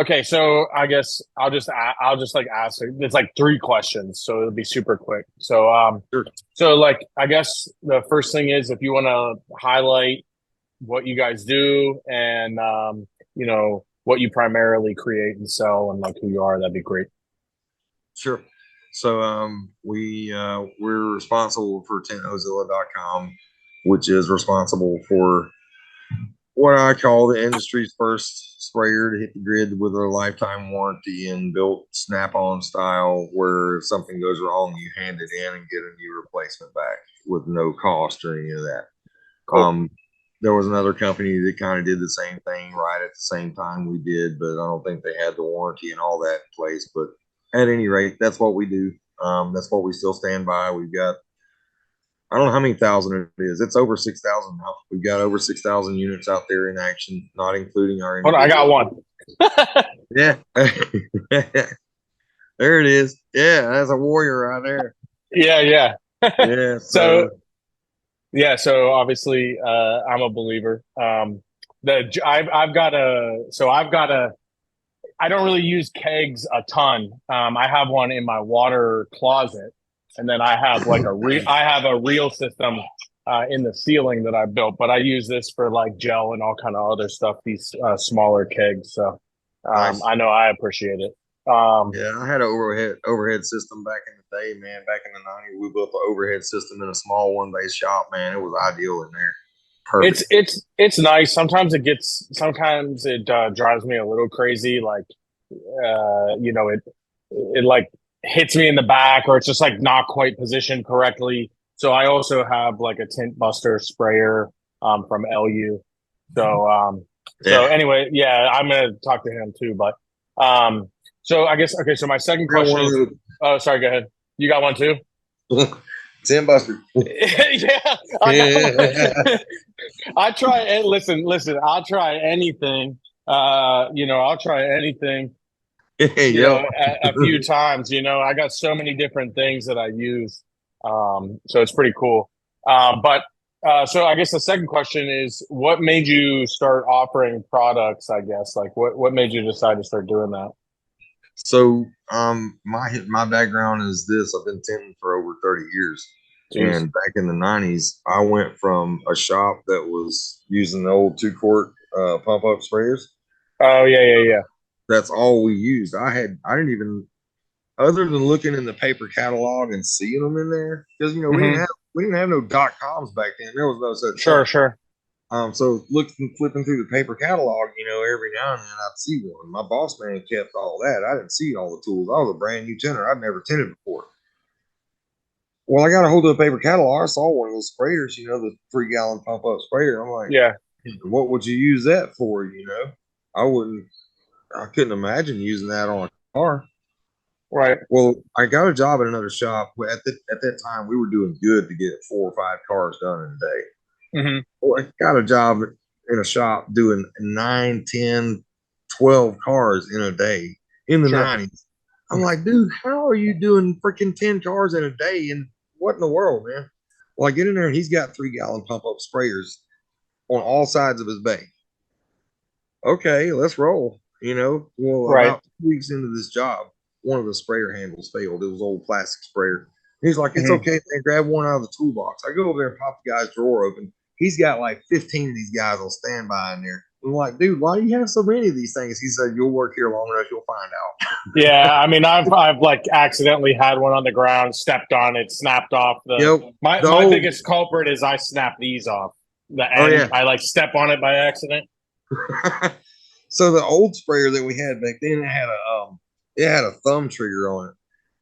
Okay, so I guess I'll just like ask. It's like three questions, so it'll be super quick. Sure. So like I guess the first thing is if you want to highlight what you guys do and you know what you primarily create and sell and like who you are, that'd be great. Sure. So we're responsible for tinthozilla.com, which is responsible for what I call the industry's first sprayer to hit the grid with a lifetime warranty and built snap-on style, where if something goes wrong, you hand it in and get a new replacement back with no cost or any of that. Cool. There was another company that kind of did the same thing right at the same time we did, but I don't think they had the warranty and all that in place. But at any rate, that's what we do. That's what we still stand by. We've got, I don't know how many thousand it is. It's over 6,000 now. We've got over 6,000 units out there in action, not including our Hold on, I got individual. one. Yeah. There it is. Yeah, that's a warrior right there. Yeah, yeah. Yeah. So So, yeah, so obviously I'm a believer. I've got a I don't really use kegs a ton. I have one in my water closet, and then I have a reel system in the ceiling that I built. But I use this for like gel and all kind of other stuff. These smaller kegs. So nice. I know I appreciate it. Yeah, I had an overhead system back in the day, man. Back in the '90s, we built the overhead system in a small one bay shop, man. It was ideal in there. Perfect. It's nice. Sometimes it drives me a little crazy. Like you know it like hits me in the back or it's just like not quite positioned correctly. So I also have like a tint buster sprayer from LU. So Yeah. anyway, yeah, I'm gonna talk to him too. But so I guess okay. So my second I got question one is, of oh, sorry, go ahead. You got one too? those. Tin Buster. Yeah, I got one. I try and listen. I'll try anything. I'll try anything. Yep. A few times. I got so many different things that I use. So it's pretty cool. So I guess the second question is, what made you start offering products? I guess like what made you decide to start doing that? So, my background is this. I've been tinting for over 30 years. Jeez. And back in the '90s, I went from a shop that was using the old 2 quart pump up sprayers. Oh yeah, yeah, yeah. That's all we used. I didn't even, other than looking in the paper catalog and seeing them in there, because Hmm. we didn't have no .coms back then. There was no such Sure, thing. sure. So looking flipping through the paper catalog, every now and then I'd see one. My boss man kept all that. I didn't see all the tools. I was a brand new tinter. I'd never tinted before. Well, I got a hold of the paper catalog. I saw one of those sprayers, the 3 gallon pump up sprayer. I'm like, Yeah, what would you use that for? I wouldn't, I couldn't imagine using that on a car. right. Well, I got a job at another shop. At that time, we were doing good to get 4 or 5 cars done in a day. Hmm. Well, I got a job in a shop doing 9, 10, 12 cars in a day in the Sure. '90s. I'm like, dude, how are you doing freaking 10 cars in a day? And what in the world, man? Well, I get in there and he's got 3 gallon pump up sprayers on all sides of his bay. Okay, let's roll. Well, Right. about 2 weeks into this job, one of the sprayer handles failed. It was old plastic sprayer. He's like, it's Hmm. okay, man. Grab one out of the toolbox. I go over there and pop the guy's drawer open. He's got like 15 of these guys on standby in there. I'm like, dude, why do you have so many of these things? He said, you'll work here long enough, you'll find Yeah, I mean, I've like accidentally had one on the ground, stepped on it, snapped off the. out. My The my old, biggest culprit is I snap these off the oh end. yeah. I like step on it by accident. So the old sprayer that we had back then, it had a thumb trigger on it,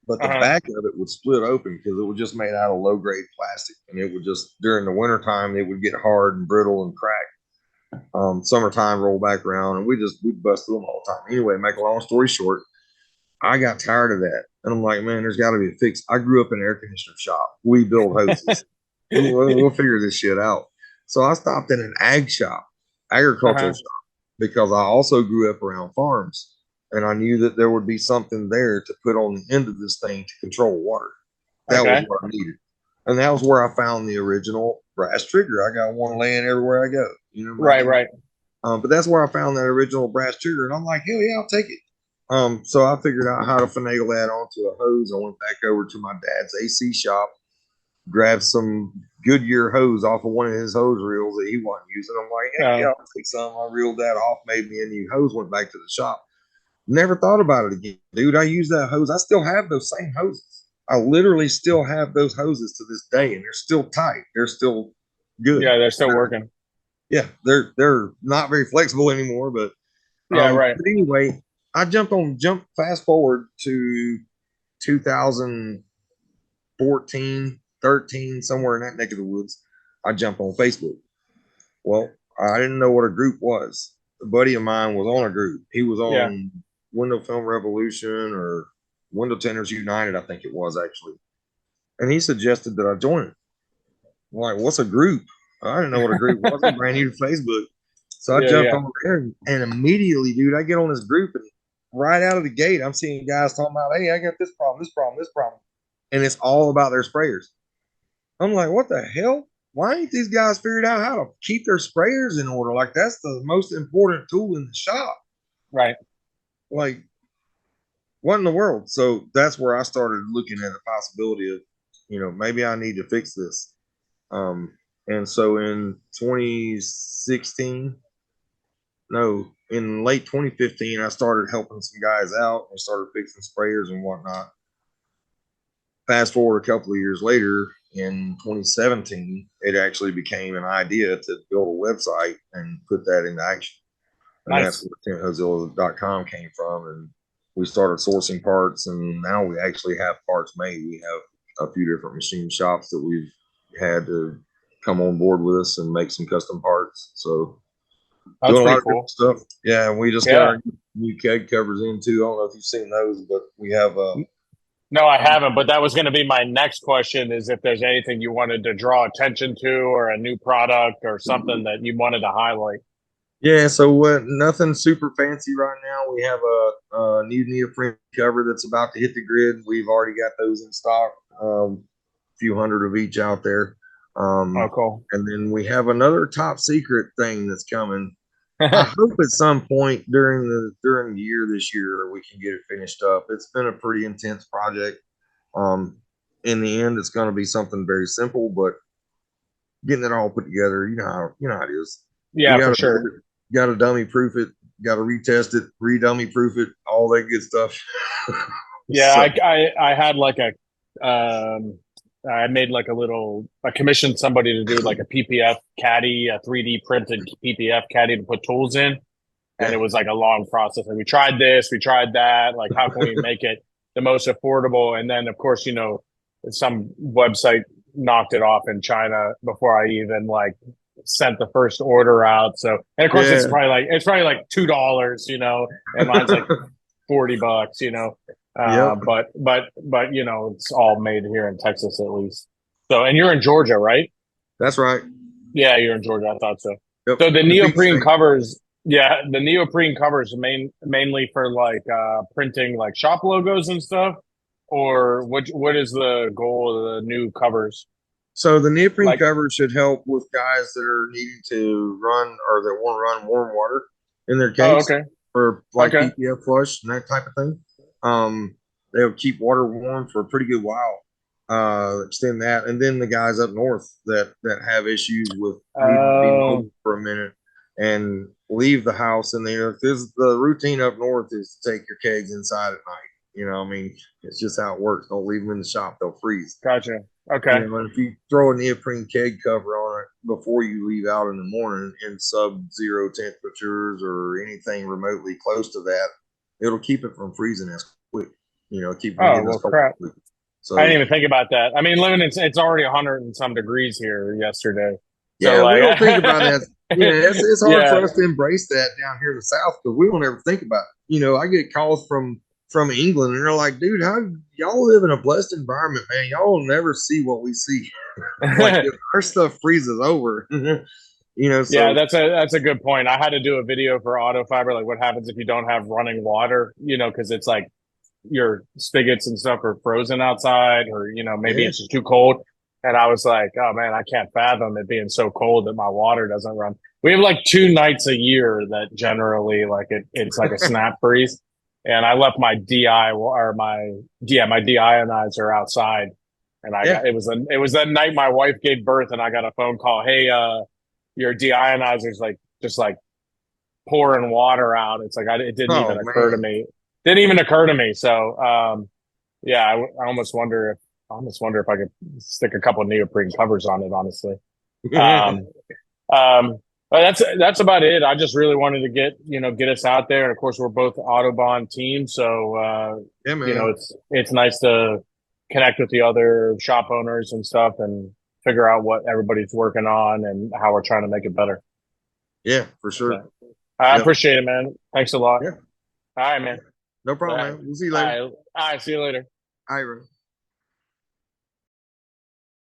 but the Uh-huh. back of it would split open because it was just made out of low grade plastic, and it would just during the wintertime it would get hard and brittle and crack. Summertime roll back around, and we busted them all the time. Anyway, make a long story short, I got tired of that, and I'm like, man, there's got to be a fix. I grew up in an air conditioner shop. We build hoses. We'll figure this shit out. So I stopped in an agricultural Uh-huh. shop, because I also grew up around farms, and I knew that there would be something there to put on the end of this thing to control water. That was Okay. what I needed. And that was where I found the original brass trigger. I got one laying everywhere I go. Right, right. But that's where I found that original brass trigger, and I'm like, hell yeah, I'll take it. So I figured out how to finagle that onto a hose. I went back over to my dad's AC shop, grabbed some Goodyear hose off of one of his hose reels that he wasn't using. I'm like, heck yeah, Uh, I'll take some. I reeled that off, made me a new hose, went back to the shop. Never thought about it again, dude. I use that hose. I still have those same hoses. I literally still have those hoses to this day, and they're still tight. They're still good. yeah, they're still working. Yeah, they're not very flexible anymore, but Yeah, right. but anyway, I jump fast forward to 2014, 13, somewhere in that neck of the woods. I jump on Facebook. Well, I didn't know what a group was. A buddy of mine was on a group. He was Yeah, on Window Film Revolution or Window Tenders United, I think it was actually. And he suggested that I join it. I'm like, what's a group? I didn't know what a group was. I'm brand new to Facebook. So I yeah, jumped yeah. on there and immediately, dude, I get on this group and right out of the gate, I'm seeing guys talking about, hey, I got this problem, this problem, this problem. And it's all about their sprayers. I'm like, what the hell? Why ain't these guys figured out how to keep their sprayers in order? Like, that's the most important tool in the shop. Right. Like, what in the world? So that's where I started looking at the possibility of, maybe I need to fix this. And so in 2016, no, in late 2015, I started helping some guys out and started fixing sprayers and whatnot. Fast forward a couple of years later, in 2017, it actually became an idea to build a website and put that into action. And that's Nice. where tinthozilla.com came from. And we started sourcing parts, and now we actually have parts made. We have a few different machine shops that we've had to come on board with us and make some custom parts. So That's doing a lot pretty of different cool. stuff. Yeah, and we just got Yeah. our new keg covers in too. I don't know if you've seen those, but we have No, I haven't, but that was going to be my next question is if there's anything you wanted to draw attention to or a new product or something that you wanted to highlight. yeah. So nothing super fancy right now. We have a new neoprene cover that's about to hit the grid. We've already got those in stock. A few hundred of each out there. Oh, Um, cool. and then we have another top secret thing that's coming. I hope at some point during the year this year we can get it finished up. It's been a pretty intense project. In the end, it's going to be something very simple, but getting it all put together, you know how it is. You Yeah, for sure. got to dummy proof it, got to retest it, re-dummy proof it, all that good stuff. Yeah, So I had like a I made like a little I commissioned somebody to do like a PPF caddy, a 3D printed PPF caddy to put tools in. And it yeah, was like a long process. Like we tried this, we tried that. Like, how can we make it the most affordable? And then, of course, some website knocked it off in China before I even like sent the first order out. So, and of course, yeah, it's probably like $2, and mine's like $40, yep. but it's all made here in Texas at least. So, and you're in Georgia, right? That's right. Yeah, you're in Georgia. I thought so. Yep. So the In the Peach neoprene State. covers, yeah, the neoprene covers mainly for like printing like shop logos and stuff, or what is the goal of the new covers? So the neoprene Like, cover should help with guys that are needing to run or that want to run warm water in their oh, kegs okay, for like okay, PPF flush and that type of thing. They'll keep water warm for a pretty good while. Extend that, and then the guys up north that have issues with needing to be mobile for a minute and leave the house in there. Because the routine up north is to take your kegs inside at night. I mean, it's just how it works. Don't leave them in the shop; they'll freeze. gotcha, okay, And if you throw a neoprene keg cover on it before you leave out in the morning in sub-zero temperatures or anything remotely close to that, it'll keep it from freezing as quick. Keep from oh getting as well, cold crap. as quick. I didn't So even think about that. I mean, living it's already 100 and some degrees here yesterday, so yeah, we like, don't think about that. Yeah, it's hard yeah, for us to embrace that down here in the South because we don't ever think about it. I get calls from England and they're like, dude, how y'all live in a blessed environment, man? Y'all will never see what we see. Like our stuff freezes over. yeah, So that's a good point. I had to do a video for auto fiber, like what happens if you don't have running water, because it's like your spigots and stuff are frozen outside, or maybe yeah, it's just too cold. And I was like, oh man, I can't fathom it being so cold that my water doesn't run. We have like 2 nights a year that generally like it's like a snap freeze. And I left my DI or my deionizer outside. And Yeah. it was that night my wife gave birth and I got a phone call. Hey, your deionizer's like just like pouring water out. It's like, it didn't even Oh occur to man. me. Didn't even occur to me. So, yeah, I almost wonder if I could stick a couple of neoprene covers on it, honestly. Um, but that's about it. I just really wanted to get us out there. And of course, we're both Autobahn teams, so Yeah, man. it's nice to connect with the other shop owners and stuff, and figure out what everybody's working on and how we're trying to make it better. Yeah, for So, sure. I Yep. appreciate it, man. Thanks a lot. Yeah. All right, man. No All problem, right, man. We'll see you all later. right, all right. See you later. All right, bro.